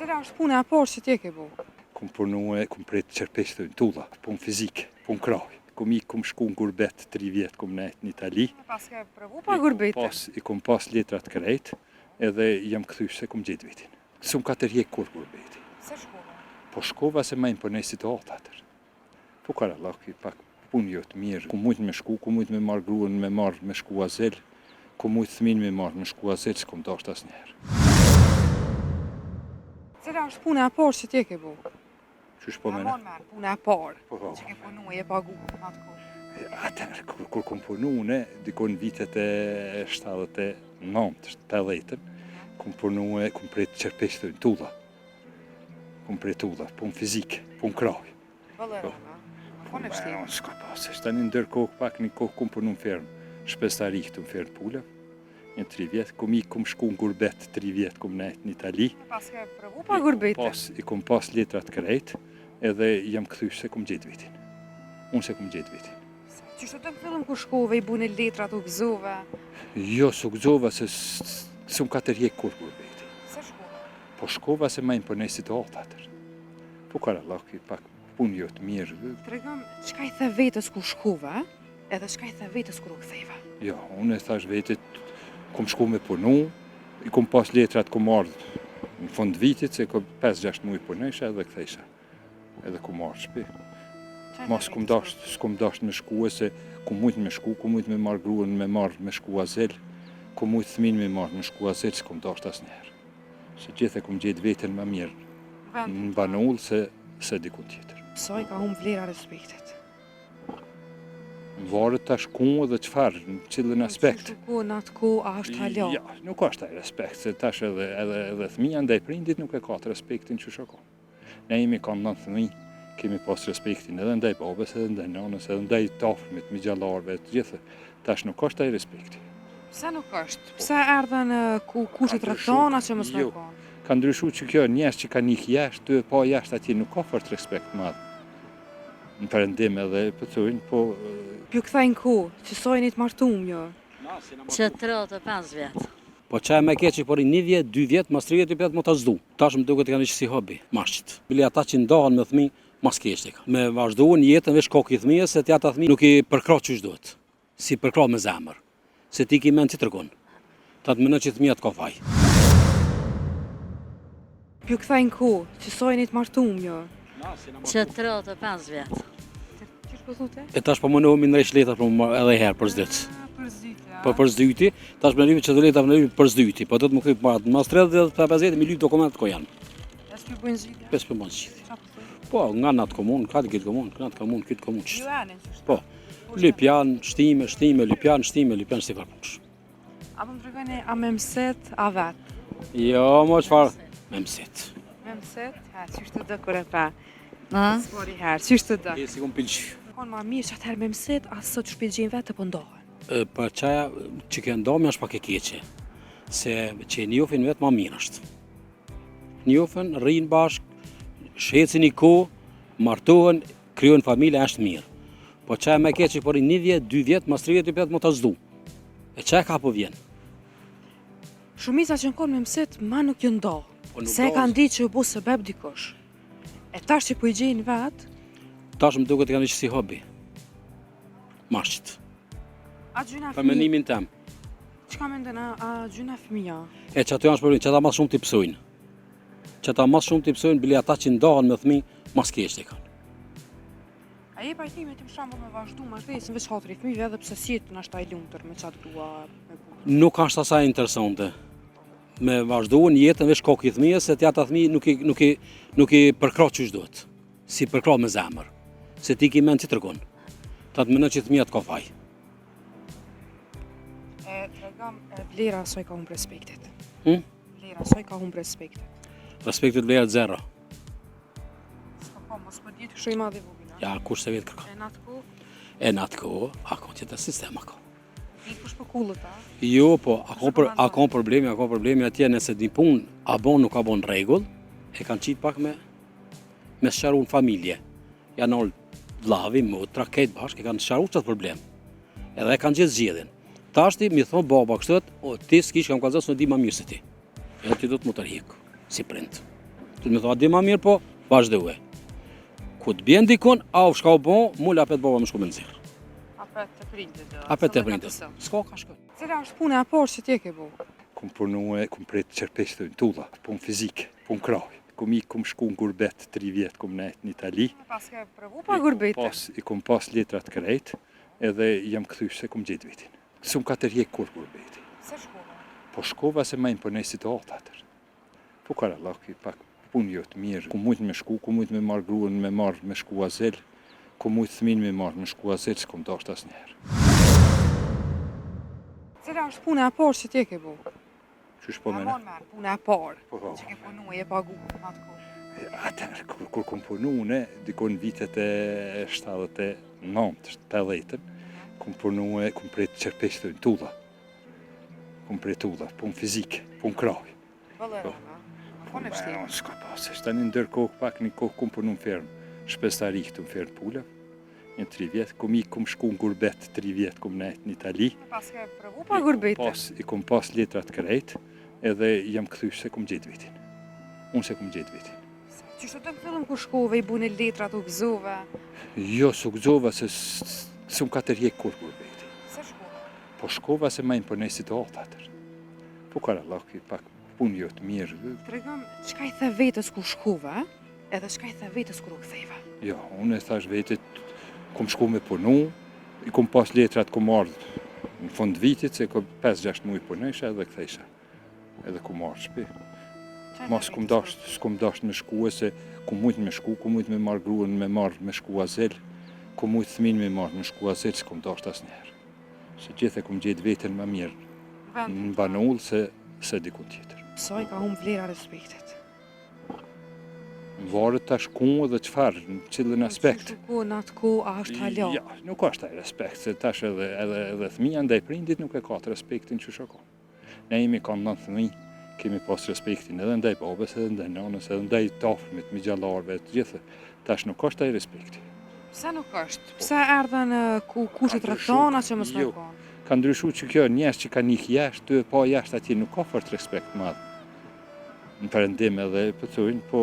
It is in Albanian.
Cila është puna e parë që ti e ke bu? Kom kom pret qerpeshtë në tulla, punë fizike, punë kraj. Kom shku në gurbet 3 vjetë, kom nejtë në Itali. Pas ke provu pa gurbete? I kom pas letrat krejt, edhe jam këthysh se kom gjetë vitin. S'um ka të rjek kur gurbeti. Se shkova? Po shkova se ma imponoj situatë atër. Po karallaki, pak punë jo të mirë. Ku mujtë me shku, ku mujtë me marrë gruën, me shku azel, ku mujtë thmin me marrë, me shku azel, s'kom dasht as njerë. Cila është puna e parë që ti e ke bu? Qysh po mene? Puna e parë, Po. që ke punu e pagu në atë kohë. Atër, kur kom punu une, dikon vitet e 79, 80, kom punu e kom pret qerpeshtë në tulla. Kom pret tulla, punë fizike, punë kraj. Vëllëra, po në vështirë. S'ka pasë, tani ndër kohë pak një kohë kom punu në fermë, shpestari këtu në fermë Pula, një 3 vjetë, kom shku në gurbet 3 vjetë, kom nejtë në Itali. Pas ke provu pa gurbete? I kom pas letrat krejt, edhe jam këthysh se kom gjetë vitin. Unë se kom gjetë vitin. Qështë të këthëllëm kur shkove i bune letrat u gëzove? Jo, s'u gëzova se s'um ka të rjek kur gurbeti. Se shkova? Po shkova se ma imponoj situatë atër. Po karallaki, pak punë jo të mirë. Tregom, çka i the vetës kur shkove, edhe çka i the vetës kur u ktheve? Jo, unë e thash vetit, kom shku me punu, i kom pas letrat kom ardhë në fund vitit, se kom 5-6 muaj punojsha edhe kthejsha. Edhe kom ardhë shpi. Ma s'kom dasht me shku, se kom mujtë me shku, kom mujtë me marrë gruën, me shku azel, kom mujtë thmin me marrë, me shku azel, s'kom dasht as njerë. Se gjithë e kom gjetë vetën më mirë në banull se dikun tjetër. Sa i ka humbë vlera respektit? Varet tash ku dhe çfarë, në cilën aspekt. Në atë ku, a është hala? Ja, nuk është ai respekt, se tash edhe fëmija ndaj prindit nuk e ka të respektin që shokon. Ne jemi kanë 9 fëmijë, kemi pas respektin edhe ndaj babës, edhe ndaj nanës, edhe ndaj të afërmit, me gjallarëve, të gjithë. Tash nuk është ai respekti. Pse nuk është? Pse erdhen kushtet rrethana që mos më kanë? Ka ndryshuar që kjo njerëz që kanë ikë jashtë, pa jashtë atje nuk ka fort respekt madh. Në perëndim edhe pëthojnë, po... Ju kthejnë ku? Që sojnë të martum jo? Që 35 vjetë. Po qaj me keqë për 1 vjet, 2 vjet, mas 3 vjet më të zdu. Tash më duket kanë që si hobi, mashqit. Bili ata që ndahen me thmi, mas keqë ka. Me vazhduan jetën veç kokë i thmijës, se t'jata thmi nuk i përkra që duhet. Si përkra me zemër. Se ti ki men që tërkon. Ta të mënë që thmijat ka faj. Ju kthejnë ku? Që sojnë të martum jo? Që 35 vjetë. Qështë po thute? E tash po mënohemi në rejsh letat edhe herë për zdyt. Për zdyti, a? Po për zdyti, tash me lypë që të leta me lypë për zdyti. Po do të më krypë marë, mas 30-50 mi lypë dokumentet ko janë. E s'pju bëjnë zgjidhje? Pes për mënë zgjidhje. Qa po thujë? Po, nga natë komunë, ka të kitë komunë, këtë komunë qështë. Ju enin që Po, lypjan, shtime, lypjan, si farpush. A po më tregoni, a me mëset, a vetë? Jo, mo qëfar, me mësit. Me mëset? Ha, qështë të dë kër e pa? A? S'pori herë, qështë të dë? E si kom pilqy. Konë ma mirë që atëherë me mëset, asë sot që shpilgjin vetë të pëndohen. Për qaja që ke ndomi është pak e keqe, se që njofin vetë ma mirë është. Njofin, rrinë bashkë, shecin i ko, martohen, kryon familje është mirë. Po qaja me keqe për 1 vjet, 2 vjet, mas 3 vjet më të zdu. E qaja ka po vjen. Shumica që në konë me mëset, ma nuk ju ndohë. Po nuk Se e dohet. kanë ditë që ju bu së beb dikosh. E tash që po i gjenë vetë, Tash më duket kanë që si hobi. Mashqit. a gjyna Për fëmija? menimin tem. Qka me ndëna, a gjyna fëmija? E që ato janë shpërbim, që ata mas shumë t'i pësojnë. Që ata mas shumë t'i pësojnë, bili ata që ndahen me thmi, mas keqë t'i kanë. A je pajtime ti më shambull me vazhdu martesën veç hatri fëmijëve edhe pse si të nashta i lumtër me qatë grua me burë. Nuk është asaj interesante. Me vazhduan jetën veç kokë i thmijës, se t'jata thmi nuk i përkra që duhet. Si përkra me zemër. Se ti ki men që tërkon. Ta të mënë që thmijat ka faj. E tregam vlera asoj ka humbë respektit. Hm? Vlera asoj ka humbë respektit. Respektit vlerët zero. S'ka po, mos po ditë kështu i madhi vogina. Ja, kush se vetë kërka. E në atë ku, E në atë kohë, ako që të sistema ka. i kush po kullët, a? Jo, po, ako problemi atje nëse një punë a bon nuk a bon rregull, e kanë qitë pak me sqaru në familje. Janë ollë vlavi, motra, këtë bashkë, e kanë sqaru qëtë problem. Edhe e kanë gjithë zgjedhin. Tashti, mi thonë baba kështët, o, ti s'kish kam kalëzës në di ma mirë se ti. Edhe ti do të më tërhikë, si prind. të më thoa di ma mirë, po vazhdoj. Ku të bjen dikon, au shka u bon, mulla apet baba më shku me nëzirë. Apet të prindit. Apet të prindit. S'ka ka shkoj. Cila është puna e parë që ti e ke bo? Kom punue, kom pret qerpeshtë në tulla, pun fizike, pun kraj. Kom shku në gurbet 3 vjetë, kom nejtë në Itali. Pas ke provu pa gurbete? I kom pas letrat krejt, edhe jam këthysh se kom gjetë vitin. Sum ka të rjek kur gurbeti. Se shkova? Po shkova se ma imponoj situatë atër. Po karallaki, pak punë jo të mirë. Ku mujtë me shku, ku mujtë me marrë gruën, me marrë me shku azel. Ku mujtë thmin me marrë me shku azel, s'kom dasht as njerë. Cila është puna e parë që ti e ke bo? Qysh po mene? Puna e parë. Po, po. Që ke punu e pagu atë kohë. Atër, kur kom punu une, dikon vitet e 79, 80, kom punu e, kom pret qerpeshtë në tulla. Kom pret tulla, pun fizike, pun kraj. Vëllërona, po në vështirë. S'ka pasë, tani ndër kohë pak një kohë kom punu në fermë, shpestari këtu në fermë Pula, një 3 vjetë, kom shku në gurbet 3 vjetë, kom nejtë në Itali. Pas ke provu pa gurbete? I kom pas letrat krejt, edhe jam këthysh se kom gjetë vitin. Unë se kom gjetë vitin. Qështë të në fillëm kur shkove i bune letrat u gëzove? Jo, su gëzova se s'm ka të rjek kur gurbeti. Se shkova? Po shkova se ma imponoj situatë atër. Po karallaki, pak punë jo të mirë. Të regëm, qka i the vetës ku shkove, edhe qka i the vetës kur u ktheve? Jo, unë e thash vetit, kom shku me punu, i kom pas letrat kom ardhë në fund vitit, se kom 5-6 muaj punojsha edhe kthejsha. Edhe kom ardhë shpi. Mas s'kom dasht me shku, se kom mujtë me shku, kom mujtë me marrë gruën, me marrë me shku azel, kom mujtë thmin me marrë me shku azel, s'kom dasht as njerë. Se gjithë e kom gjetë vetën më mirë në banull se dikun tjetër. Sa i ka humë vlera respektit? Varet tash ku dhe qëfar, në cilën aspekt. Në atë ku, a është halja? Ja, nuk është taj respekt, se tash edhe thmija ndaj prindit nuk e ka të respektin që shoko. Ne jemi kanë 9 thmi, kemi pas respektin edhe ndaj babes, edhe ndaj nanës, edhe ndaj tafërmit, me gjallarve, të gjithë. Tash nuk është taj respekti. Pse nuk është? Pse erdhen kushtet rrethana që mos me kanë? Ka ndryshu që kjo njerës që ka njih jashtë, ty e pa jashtë atje nuk ka fort respekt madhë. Në përëndim edhe pëthujnë, po